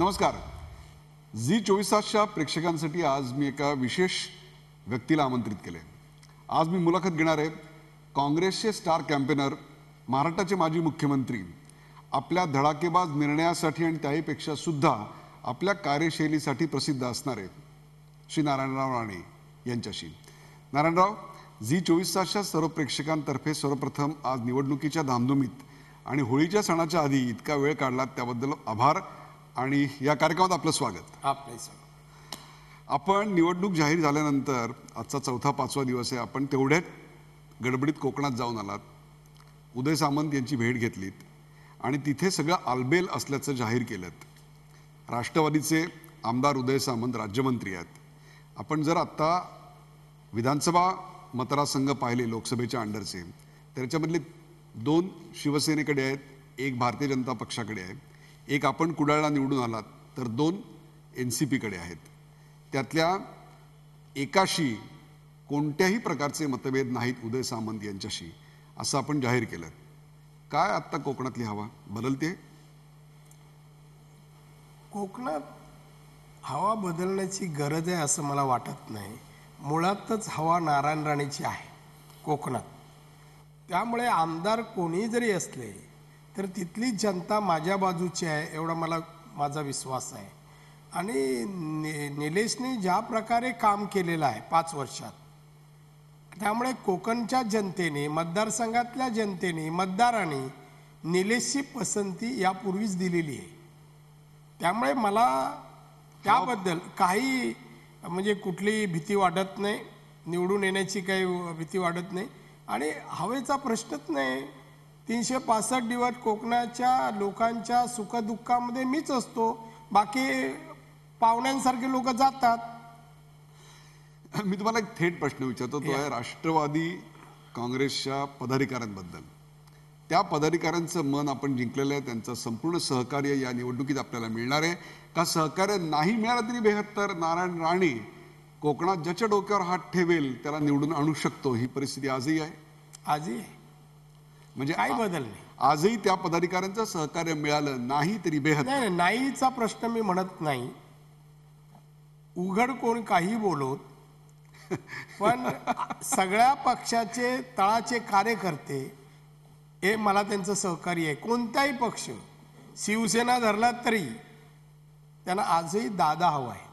नमस्कार. झी 24 तासच्या प्रेक्षकांसाठी आज मी एका विशेष व्यक्तीला आमंत्रित केले. आज मी मुलाखत घेणार आहे काँग्रेसचे स्टार कॅम्पेनर, महाराष्ट्राचे माजी मुख्यमंत्री, आपल्या धडाकेबाज निर्णयासाठी आणि त्याहीपेक्षा सुद्धा आपल्या कार्यशैलीसाठी प्रसिद्ध असणारे श्री नारायणराव राणे यांच्याशी. नारायणराव, झी 24 तासच्या सर्व प्रेक्षकांतर्फे सर्वप्रथम आज निवडणुकीच्या धामधुमीत आणि होळीच्या सणाच्या आधी इतका वेळ काढला त्याबद्दल आभार आणि या कार्यक्रमात आपलं स्वागत. आपण निवडणूक जाहीर झाल्यानंतर आजचा 4था-5वा दिवस आहे. आपण तेवढ्याच गडबडीत कोकणात जाऊन आलात, उदय सामंत यांची भेट घेतलीत आणि तिथे सगळं आलबेल असल्याचं जाहीर केलं. राष्ट्रवादीचे आमदार उदय सामंत राज्यमंत्री आहेत. आपण जर आत्ता विधानसभा मतदारसंघ पाहिले लोकसभेच्या अंडरचे, त्याच्यामधले 2 शिवसेनेकडे आहेत, एक भारतीय जनता पक्षाकडे आहे, एक आपण कुडाळला निवडून आलात तर 2 NCPकडे आहेत. त्यातल्या एकाशी कोणत्याही प्रकारचे मतभेद नाहीत उदय सामंत यांच्याशी, असं आपण जाहीर केलं. काय आत्ता कोकणातली हवा बदलते? कोकणात हवा बदलण्याची गरज आहे असं मला वाटत नाही. मुळातच हवा नारायण राणेची आहे कोकणात. त्यामुळे आमदार कोणी जरी असले तर तिथली जनता माझ्या बाजूची आहे एवढा माझा विश्वास आहे. आणि निलेशने ज्या प्रकारे काम केलेलं आहे 5 वर्षात, त्यामुळे कोकणच्या जनतेने, मतदारसंघातल्या जनतेने, मतदारांनी निलेशची पसंती यापूर्वीच दिलेली आहे. त्यामुळे मला त्याबद्दल काही म्हणजे कुठली भीती वाटत नाही, निवडून येण्याची काही भीती वाटत नाही आणि हवेचा प्रश्नच नाही. 365 दिवस कोकणाच्या लोकांच्या सुखदुःखामध्ये मीच असतो, बाकी पाहुण्यांसारखे लोक जातात. मी तुम्हाला एक थेट प्रश्न विचारतो, तो आहे राष्ट्रवादी काँग्रेसच्या पदाधिकाऱ्यांबद्दल. त्या पदाधिकाऱ्यांचं मन आपण जिंकलेलं आहे, त्यांचं संपूर्ण सहकार्य या निवडणुकीत आपल्याला मिळणार आहे का? सहकार्य नाही मिळालं तरी 72 नारायण राणे कोकणात ज्याच्या डोक्यावर हात ठेवेल त्याला निवडून आणू शकतो, ही परिस्थिती आजही आहे. आजही आहे, म्हणजे काही बदल नाही. आजही त्या पदाधिकाऱ्यांचं सहकार्य मिळालं नाही तरी 72. नाहीचा प्रश्न मी म्हणत नाही. उघड कोण काही बोलत, पण सगळ्या पक्षाचे तळाचे कार्यकर्ते हे मला त्यांचं सहकार्य आहे. कोणताही पक्ष, शिवसेना धरला तरी त्यांना आजही दादा हवा आहे.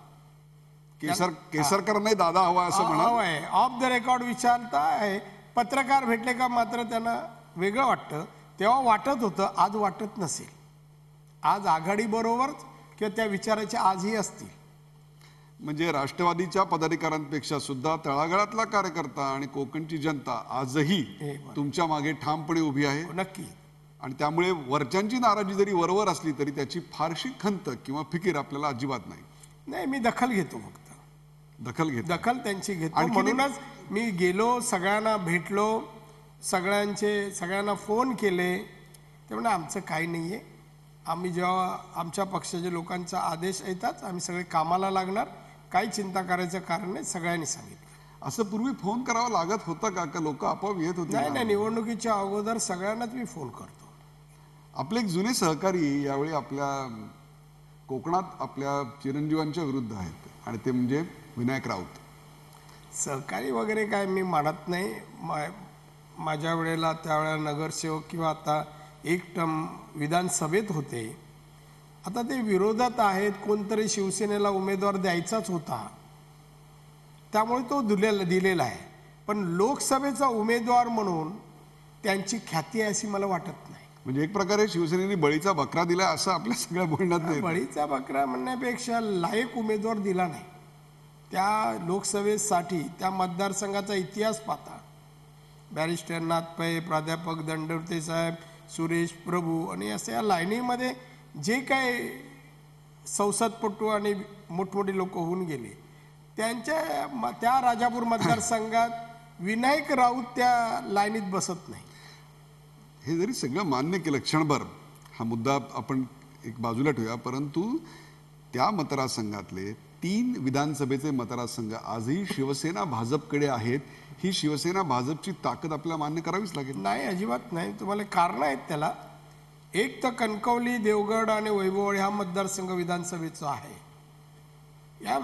केसरकरांनाही दादा हवा असं हवा आहे. ऑफ द रेकॉर्ड विचारता आहे, पत्रकार भेटले का मात्र त्यांना वेगळं वाटतं. तेव्हा वाटत होतं, आज वाटत नसेल. आज आघाडी बरोबर किंवा त्या विचाराचे आजही असतील. म्हणजे राष्ट्रवादीच्या पदाधिकाऱ्यांपेक्षा सुद्धा तळागाळातला कार्यकर्ता आणि कोकणची जनता आजही तुमच्या मागे ठामपणे उभी आहे. नक्की. आणि त्यामुळे वरच्यांची नाराजी जरी वरवर असली तरी त्याची फारशी खंत किंवा फिकीर आपल्याला अजिबात नाही. नाही, मी दखल घेतो, फक्त दखल त्यांची घेतो. म्हणूनच मी गेलो, सगळ्यांना भेटलो, सगळ्यांना फोन केले. त्यामुळे आमचं काही नाही आहे. आम्ही जेव्हा आमच्या पक्षाच्या लोकांचा आदेश येतात आम्ही सगळे कामाला लागणार, काही चिंता करायचं कारण नाही, सगळ्यांनी सांगितलं. असं पूर्वी फोन करावा लागत होता का लोक आपोआप येत होते? नाही, निवडणुकीच्या अगोदर सगळ्यांनाच मी फोन करतो. आपले एक जुने सहकारी यावेळी आपल्या कोकणात आपल्या चिरंजीवांच्या विरुद्ध आहेत आणि ते म्हणजे विनायक राऊत. सहकारी वगैरे काय मी मानत नाही. माझ्या वेळेला त्यावेळेला नगरसेवक किंवा आता एक टर्म विधानसभेत होते. आता ते विरोधात आहेत. कोणतरी शिवसेनेला उमेदवार द्यायचाच होता, त्यामुळे तो दिलेला आहे. पण लोकसभेचा उमेदवार म्हणून त्यांची ख्याती आहे अशी मला वाटत नाही. म्हणजे एक प्रकारे शिवसेनेने बळीचा बकरा दिला असं आपल्या सगळ्या बोलण्यात नाही. बळीचा बकरा म्हणण्यापेक्षा लायक उमेदवार दिला नाही. त्या लोकसभेसाठी त्या मतदारसंघाचा इतिहास पाहता, बॅरिस्टर नाथ पै, प्राध्यापक दंडवते साहेब, सुरेश प्रभू आणि अशा या लाईनीमध्ये जे काय संसदपटू आणि मोठमोठे लोक होऊन गेले, त्या राजापूर मतदारसंघात विनायक राऊत त्या लाईनीत बसत नाही. हे जरी सगळं मान्य केलं, क्षणभर हा मुद्दा आपण एक बाजूला ठेवूया, परंतु त्या मतदारसंघातले 3 विधानसभेचे मतदारसंघ आजही शिवसेना भाजपकडे आहेत. ही शिवसेना भाजपची ताकद आपल्याला मान्य करावीच लागेल. नाही, अजिबात नाही. तुम्हाला कारण आहेत त्याला. एक तर कणकवली, देवगड आणि वैभववाडी हा मतदारसंघ विधानसभेचा आहे. या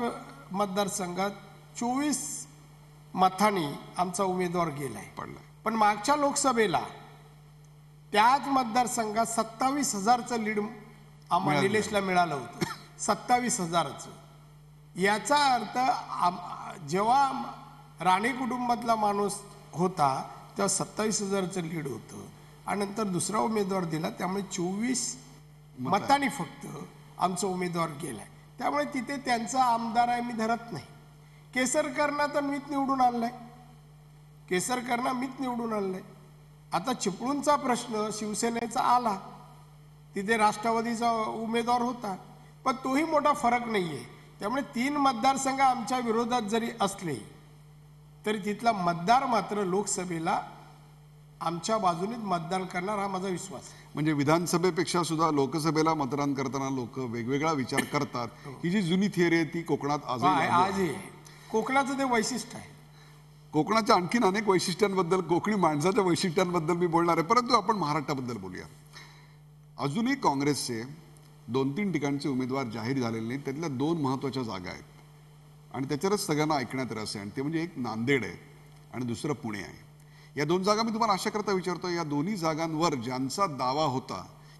मतदारसंघात 24 मतांनी आमचा उमेदवार गेलाय. पडलाय. पण मागच्या लोकसभेला त्याच मतदारसंघात 27,000चं लीड आम्हाला निलेशला मिळालं होतं. 27,000चं. याचा अर्थ जेव्हा राणे कुटुंबातला माणूस होता तेव्हा 27,000चं लीड होतं आणि नंतर दुसरा उमेदवार दिला, त्यामुळे 24 मतांनी फक्त आमचा उमेदवार गेलाय. त्यामुळे तिथे त्यांचा आमदार आहे मी धरत नाही. केसरकरना तर मीच निवडून आणलाय. केसरकरना मीच निवडून आणलाय. आता चिपळूणचा प्रश्न शिवसेनेचा आला, तिथे राष्ट्रवादीचा उमेदवार होता, पण तोही मोठा फरक नाहीये. त्यामुळे 3 मतदारसंघ आमच्या विरोधात जरी असले तरी तिथला मतदार मात्र लोकसभेला आमच्या बाजूने मतदान करणार हा माझा विश्वास आहे. म्हणजे विधानसभेपेक्षा सुद्धा लोकसभेला मतदान करताना लोक वेगवेगळा विचार करतात. ही जी जुनी थिअरी आहे ती कोकणात आजही आजही आहे. कोकणाचं ते वैशिष्ट्य आहे. कोकणाच्या आणखीन अनेक वैशिष्ट्यांबद्दल, कोकणी माणसाच्या वैशिष्ट्यांबद्दल मी बोलणार आहे, परंतु आपण महाराष्ट्राबद्दल बोलूया. अजूनही काँग्रेसचे 2-3 ठिकाणचे उमेदवार जाहीर झालेले नाहीत. त्यातल्या 2 महत्त्वाच्या जागा आहेत आणि त्याच्यावरच सगळ्यांना ऐकण्यात रस आहे, आणि ते म्हणजे एक नांदेड आहे आणि दुसरं पुणे आहे. या 2 जागा मी तुम्हाला अशा करता विचारतो, या दोन्ही जागांवर ज्यांचा दावा होता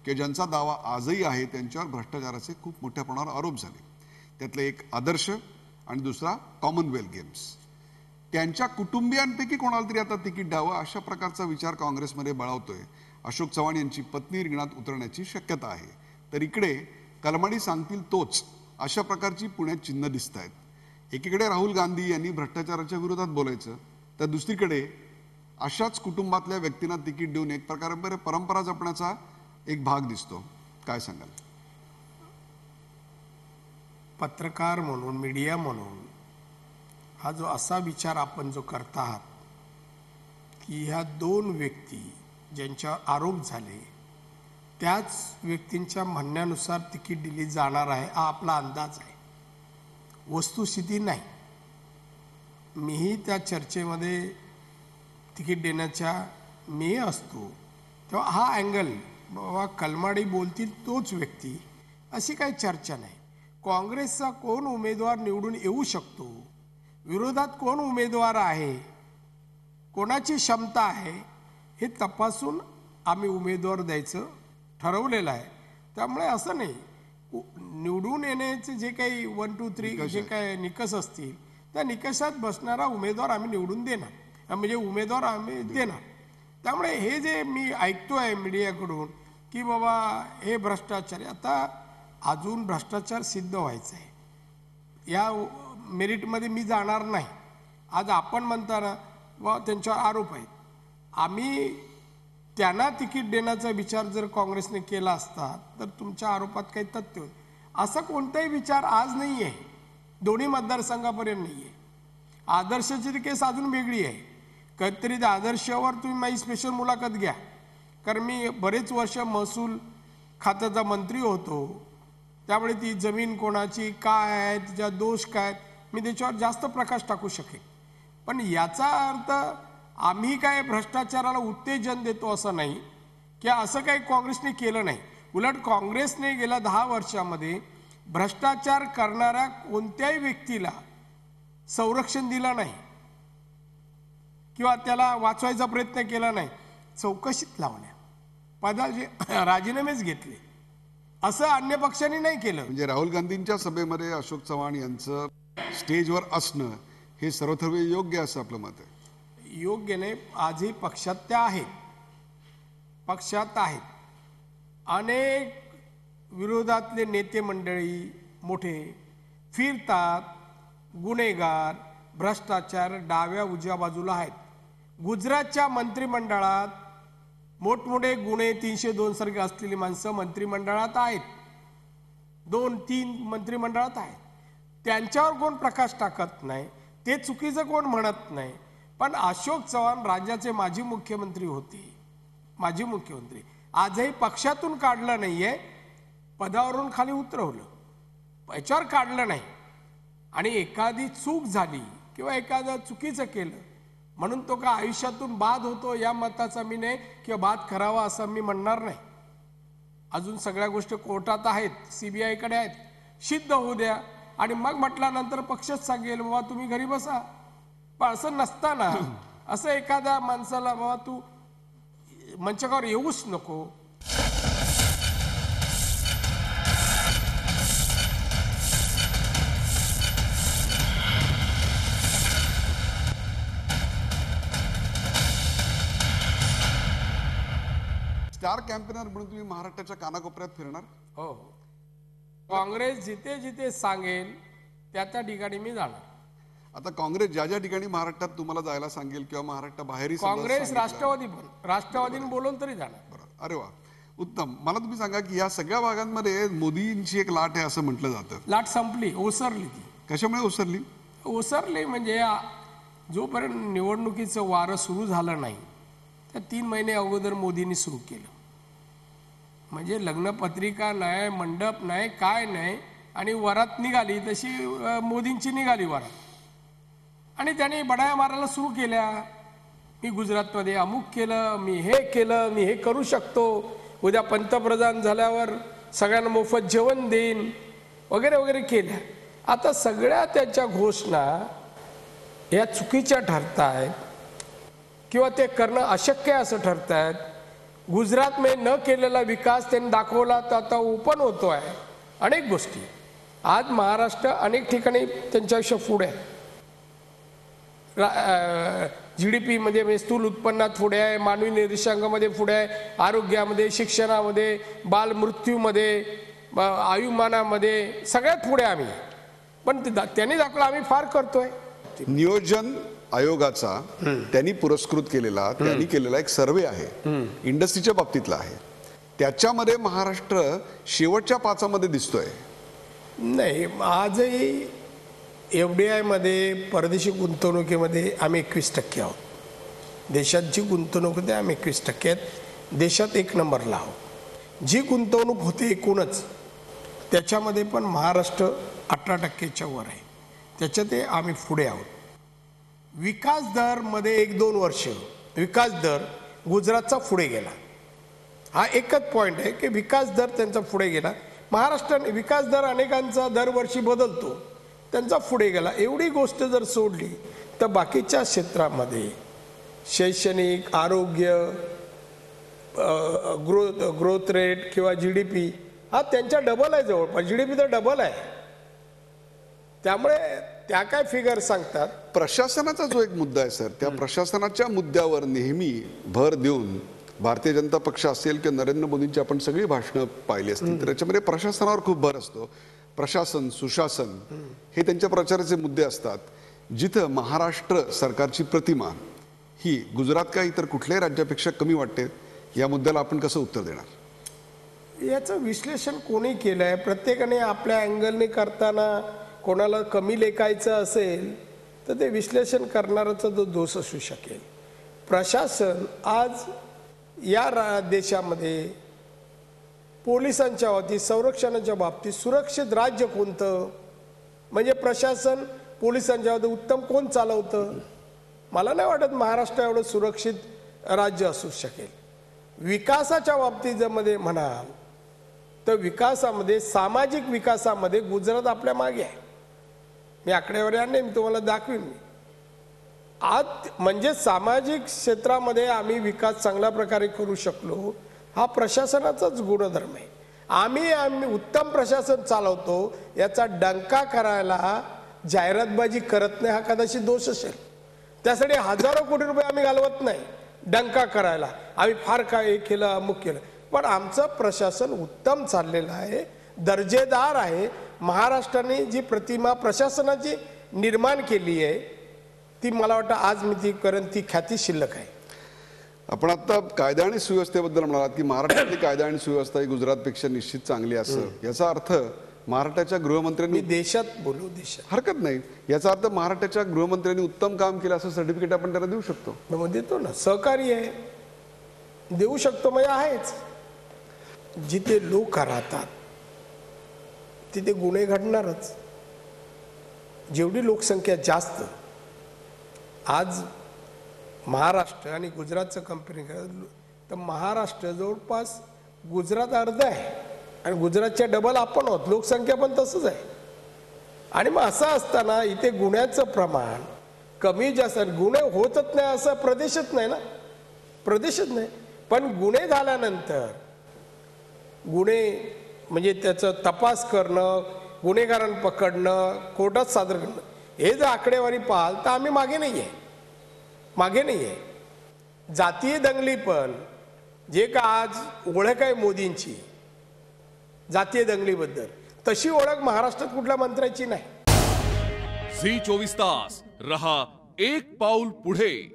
किंवा ज्यांचा दावा आजही आहे त्यांच्यावर भ्रष्टाचाराचे खूप मोठ्या प्रमाणावर आरोप झाले. त्यातले एक आदर्श आणि दुसरा कॉमनवेल्थ गेम्स. त्यांच्या कुटुंबियांपैकी कोणाला तरी आता तिकीट द्यावं अशा प्रकारचा विचार काँग्रेसमध्ये बळावतोय. अशोक चव्हाण यांची पत्नी रिंगणात उतरण्याची शक्यता आहे. तर इकडे कलमाडी सांगतील तोच अशा प्रकारची पुण्यात चिन्ह दिसत आहेत. एकीकडे राहुल गांधी यांनी भ्रष्टाचाराच्या विरोधात बोलायचं, तर दुसरीकडे अशाच कुटुंबातल्या व्यक्तींना तिकीट देऊन एक प्रकारे परंपरा जपण्याचा एक भाग दिसतो. काय सांगाल? पत्रकार म्हणून, मीडिया म्हणून हा जो असा विचार आपण जो करता आहात की ह्या 2 व्यक्ती ज्यांच्यावर आरोप झाले त्याच व्यक्तींच्या म्हणण्यानुसार तिकीट दिली जाणार आहे हा आपला अंदाज आहे, वस्तुस्थिती नाही. मीही त्या चर्चेमध्ये तिकीट देण्याच्या मी असतो तेव्हा हा अँगल, बाबा कलमाडी बोलतील तोच व्यक्ती, अशी काही चर्चा नाही. काँग्रेसचा कोण उमेदवार निवडून येऊ शकतो, विरोधात कोण उमेदवार आहे, कोणाची क्षमता आहे हे तपासून आम्ही उमेदवार द्यायचं ठरवलेलं आहे. त्यामुळे असं नाही, निवडून येण्याचे जे काही 1, 2, 3 जे काही निकष असतील त्या निकषात बसणारा उमेदवार आम्ही निवडून देणार, म्हणजे उमेदवार आम्ही देणार. त्यामुळे हे जे मी ऐकतोय मीडियाकडून की बाबा हे भ्रष्टाचार, आता अजून भ्रष्टाचार सिद्ध व्हायचं आहे. या मेरिटमध्ये मी जाणार नाही. आज आपण म्हणताना व त्यांच्यावर आरोप आहेत, आम्ही त्यांना तिकीट देण्याचा विचार जर काँग्रेसने केला असता तर तुमच्या आरोपात काही तथ्य होतं. असा कोणताही विचार आज नाही आहे, दोन्ही मतदारसंघापर्यंत नाही आहे. आदर्शची केस अजून वेगळी आहे. कधीतरी त्या आदर्शावर तुम्ही माझी स्पेशल मुलाखत घ्या, कारण मी बरेच वर्ष महसूल खात्याचा मंत्री होतो. त्यामुळे ती जमीन कोणाची काय आहे, तिच्या दोष काय, मी त्याच्यावर जास्त प्रकाश टाकू शकेन. पण याचा अर्थ आम्ही काय भ्रष्टाचाराला उत्तेजन देतो असं नाही, की असं काही काँग्रेसने केलं नाही. उलट काँग्रेसने गेल्या 10 वर्षामध्ये भ्रष्टाचार करणाऱ्या कोणत्याही व्यक्तीला संरक्षण दिलं नाही किंवा त्याला वाचवायचा प्रयत्न केला नाही. चौकशीत लावल्या, पदाचे राजीनामेच घेतले, असं अन्य पक्षांनी नाही केलं. म्हणजे राहुल गांधींच्या सभेमध्ये अशोक चव्हाण यांचं स्टेजवर असणं हे सर्वथर्व योग्य असं आपलं मत आहे? योग्य नाही. आजही पक्षात त्या आहेत, पक्षात आहेत. अनेक विरोधातले नेते मंडळी मोठे फिरतात, गुन्हेगार, भ्रष्टाचार डाव्या उजव्या बाजूला आहेत. गुजरातच्या मंत्रिमंडळात मोठमोठे गुन्हे 302 सारखे असलेली माणसं मंत्रिमंडळात आहेत, 2-3 मंत्रिमंडळात आहेत. त्यांच्यावर कोण प्रकाश टाकत नाही, ते चुकीचं कोण म्हणत नाही. पण अशोक चव्हाण राज्याचे माजी मुख्यमंत्री होते, माजी मुख्यमंत्री. आजही पक्षातून काढलं नाहीये, पदावरून खाली उतरवलं, याच्यावर काढलं नाही. आणि एखादी चूक झाली किंवा एखादं चुकीचं केलं म्हणून तो का आयुष्यातून बाद होतो या मताचा मी नाही, किंवा बाद करावा असं मी म्हणणार नाही. अजून सगळ्या गोष्टी कोर्टात आहेत, CBI कडे आहेत, सिद्ध होऊ द्या आणि मग म्हटल्यानंतर पक्षच सांगेल बाबा तुम्ही घरी बसा. पण असं नसताना असं एखाद्या माणसाला बाबा तू मंचकावर येऊच नको. स्टार कॅम्पेनर म्हणून तुम्ही महाराष्ट्राच्या कानाकोपऱ्यात फिरणार? हो, काँग्रेस जिथे जिथे सांगेल त्या त्या ठिकाणी मी जाणार. आता काँग्रेस ज्या ज्या ठिकाणी महाराष्ट्रात तुम्हाला जायला सांगेल किंवा महाराष्ट्राबाहेरही समजा काँग्रेस सांगितलं- राष्ट्रवादी पण राष्ट्रवादीने बोलून तरी जाणार. बरं. अरे वा, उत्तम. मला तुम्ही सांगा की या सगळ्या भागांमध्ये मोदींची एक लाट आहे असं म्हटलं जातं. लाट संपली, ओसरली. ती कशामुळे ओसरली? ओसरली म्हणजे जोपर्यंत निवडणुकीचं वारं सुरू झालं नाही त्या 3 महिने अगोदर मोदींनी सुरू केलं. म्हणजे लग्नपत्रिका नाही, मंडप नाही, काय नाही, आणि वरात निघाली तशी मोदींची निघाली वरात. आणि त्यांनी बडाया मारायला सुरू केल्या. मी गुजरातमध्ये अमुक केलं, मी हे केलं, मी हे करू शकतो, उद्या पंतप्रधान झाल्यावर सगळ्यांना मोफत जेवण देईन वगैरे वगैरे केल्या. आता सगळ्या त्याच्या घोषणा या चुकीच्या ठरतायत किंवा ते करणं अशक्य असं ठरतायत. गुजरातमध्ये न केलेला विकास त्यांनी दाखवला तर आता ओपन होतो आहे. अनेक गोष्टी आज महाराष्ट्र अनेक ठिकाणी त्यांच्यापेक्षा पुढे आहे. GDP मध्ये म्हणजे स्थूल उत्पन्नात पुढे आहे, मानवी निर्देशांकामध्ये पुढे आहे, आरोग्यामध्ये, शिक्षणामध्ये, बालमृत्यूमध्ये, आयुमानामध्ये सगळ्यात पुढे आम्ही. पण त्यांनी दाखवलं आम्ही फार करतोय. नियोजन आयोगाचा त्यांनी पुरस्कृत केलेला, त्यांनी केलेला एक सर्वे आहे, इंडस्ट्रीच्या बाबतीतला आहे. त्याच्यामध्ये महाराष्ट्र शेवटच्या 5 दिसतोय. नाही, आजही FDI मध्ये परदेशी गुंतवणुकीमध्ये आम्ही 21% आहोत. देशात जी गुंतवणूक होते आम्ही 21% आहेत. देशात 1 नंबरला आहोत. जी गुंतवणूक होते एकूणच त्याच्यामध्ये पण महाराष्ट्र 18%च्या वर आहे. त्याच्यात आम्ही पुढे आहोत. विकास दर मध्ये 1-2 वर्ष विकास दर गुजरातचा पुढे गेला. हा एकच पॉईंट आहे की विकास दर त्यांचा पुढे गेला. महाराष्ट्राने विकास दर अनेकांचा दरवर्षी बदलतो, त्यांचा पुढे गेला. एवढी गोष्ट जर सोडली तर बाकीच्या क्षेत्रामध्ये शैक्षणिक, आरोग्य, ग्रोथ रेट किंवा GDP हा त्यांच्या डबल आहे. जवळपास GDP तर डबल आहे. त्यामुळे त्या काय फिगर सांगतात. प्रशासनाचा जो एक मुद्दा आहे सर, त्या प्रशासनाच्या मुद्द्यावर नेहमी भर देऊन भारतीय जनता पक्ष असेल किंवा नरेंद्र मोदींची आपण सगळी भाषणं पाहिली असतील तर त्याच्यामध्ये प्रशासनावर खूप भर असतो. प्रशासन, सुशासन हे त्यांच्या प्रचाराचे मुद्दे असतात. जिथं महाराष्ट्र सरकारची प्रतिमा ही गुजरात का इतर कुठल्याही राज्यापेक्षा कमी वाटते, या मुद्द्याला आपण कसं उत्तर देणार? याचं विश्लेषण कोणी केलं आहे? प्रत्येकाने आपल्या अँगलने करताना कोणाला कमी लेखायचं असेल तर ते विश्लेषण करणाराचा जो दोष असू शकेल. प्रशासन आज या देशामध्ये पोलिसांच्या बाबतीत, संरक्षणाच्या बाबतीत सुरक्षित राज्य कोणतं, म्हणजे प्रशासन पोलिसांच्या बाबतीत उत्तम कोण चालवतं? मला नाही वाटत महाराष्ट्र एवढं सुरक्षित राज्य असू शकेल. विकासाच्या बाबतीत जर मध्ये म्हणाल तर विकासामध्ये, सामाजिक विकासामध्ये गुजरात आपल्या मागे आहे. मी आकडेवारी आणले, मी तुम्हाला दाखवीन. आज म्हणजे सामाजिक क्षेत्रामध्ये आम्ही विकास चांगल्या प्रकारे करू शकलो, हा प्रशासनाचाच गुणधर्म आहे. आम्ही उत्तम प्रशासन चालवतो याचा डंका करायला जाहिरातबाजी करत नाही, हा कदाचित दोष असेल. त्यासाठी हजारो कोटी रुपये आम्ही घालवत नाही डंका करायला, आम्ही फार काय हे केलं, अमुक केलं. पण आमचं प्रशासन उत्तम चाललेलं आहे, दर्जेदार आहे. महाराष्ट्राने जी प्रतिमा प्रशासनाची निर्माण केली आहे ती मला वाटतं आज मी ती करेन, ती ख्याती शिल्लक आहे. आपण आता कायदा आणि सुव्यवस्थेबद्दल म्हणालात की महाराष्ट्रातली कायदा आणि सुव्यवस्था ही गुजरातपेक्षा निश्चित चांगली असं, याचा अर्थ महाराष्ट्राच्या गृहमंत्र्यांनी, देशात बोलू, देशात हरकत नाही, याचा अर्थ महाराष्ट्राच्या गृहमंत्र्यांनी उत्तम काम केलं असं सर्टिफिकेट आपण त्याला देऊ शकतो? मग देतो ना, सहकारी आहे, देऊ शकतो. म्हणजे आहेच. जिथे लोक राहतात तिथे गुन्हे घडणारच. जेवढी लोकसंख्या जास्त, आज महाराष्ट्र आणि गुजरातचं कंपेअर केलं तर महाराष्ट्र जवळपास गुजरात अर्ध आहे आणि गुजरातच्या डबल आपण आहोत, लोकसंख्या पण तसंच आहे. आणि मग असं असताना इथे गुन्ह्याचं प्रमाण कमी जास्त, गुन्हे होतच नाही असा प्रदेशच नाही ना, प्रदेशच नाही. पण गुन्हे झाल्यानंतर गुन्हे म्हणजे त्याचं तपास करणं, गुन्हेगारांना पकडणं, कोर्टात सादर करणं, हे जर आकडेवारी पाहाल तर आम्ही मागे नाही आहे, मागे नाही आहे. जातीय दंगली पण जे का आज ओळख आहे मोदींची जातीय दंगलीबद्दल, तशी ओळख महाराष्ट्रात कुठल्या मंत्र्याची नाही. झी 24 तास रहा एक पाऊल पुढे.